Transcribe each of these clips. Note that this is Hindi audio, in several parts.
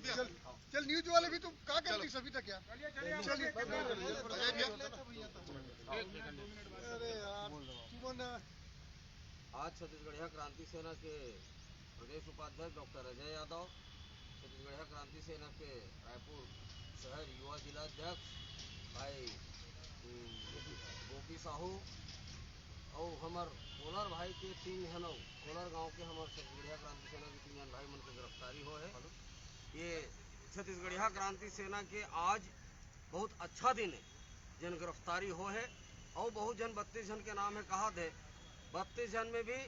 चल न्यूज वाले भी तुम कहा करती सभी तक क्या? चलिए अरे यार सुमन। आज छत्तीसगढ़िया क्रांति सेना के प्रदेश उपाध्यक्ष डॉक्टर अजय यादव, छत्तीसगढ़िया क्रांति सेना के रायपुर शहर युवा जिलाध्यक्ष भाई गोपी साहू और हमार कोलर भाई के 3 जन कोलर गांव के हमारे छत्तीसगढ़िया क्रांति सेना के 3 जन भाई मन के गिरफ्तारी हो है। ये छत्तीसगढ़िया क्रांति सेना के आज बहुत अच्छा दिन है, जन गिरफ्तारी हो है और बहुत जन 32 जन के नाम है कहा थे। 32 जन में भी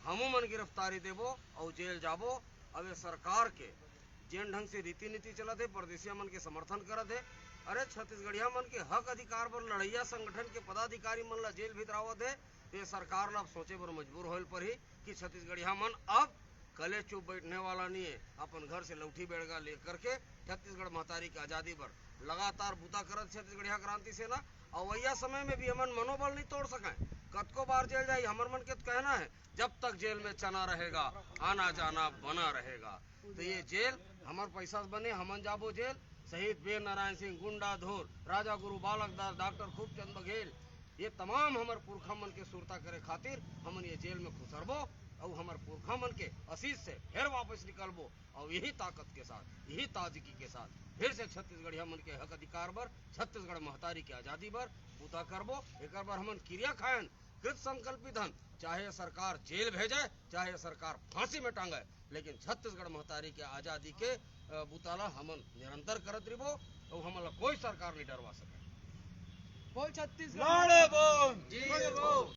हमू मन गिरफ्तारी देबो और जेल जाबो। अब ये सरकार के जेन ढंग से रीति नीति चलत है, परदेशिया मन के समर्थन करत है। अरे छत्तीसगढ़िया मन के हक अधिकार पर लड़ैया संगठन के पदाधिकारी मन ला जेल भितरावत है। तो ये सरकार ला अब सोचे पर मजबूर होल पर ही कि छत्तीसगढ़िया मन अब कले चुप बैठने वाला नहीं है। अपन घर से लौठी बेड़गा लेकर के छत्तीसगढ़ महतारी की आज़ादी पर लगातार बूता करत छत्तीसगढ़िया क्रांति सेना। और वैया समय में भी हमन मनोबल नहीं तोड़ सकें, कतको बार जेल जाए। हमर मन के तो कहना है जब तक जेल में चना रहेगा आना जाना बना रहेगा। तो ये जेल हमार पैसा बने हमन जाबो जेल। शहीद वीर नारायण सिंह, गुंडा धोर, राजा गुरु बालक दास, डॉक्टर खूबचंद बघेल, ये तमाम हमार पुरखा मन के सुरता करे खातिर हमन ये जेल में खुसरबो और हमार पुरखा मन के आशीष से फिर वापस निकलबो और यही ताकत के साथ, यही ताजगी के साथ फिर से छत्तीसगढ़िया मन के हक अधिकार पर, छत्तीसगढ़ महतारी की आज़ादी पर बूता करबो। एक बार हमन क्रिया खायन कृत संकल्पित हन, चाहे सरकार जेल भेजे चाहे सरकार फांसी में टांगे, लेकिन छत्तीसगढ़ महतारी के आज़ादी के बूताला हमन निरंतर करत रहिबो और हमला कोई सरकार नहीं डरवा सके। बोल छत्तीसगढ़।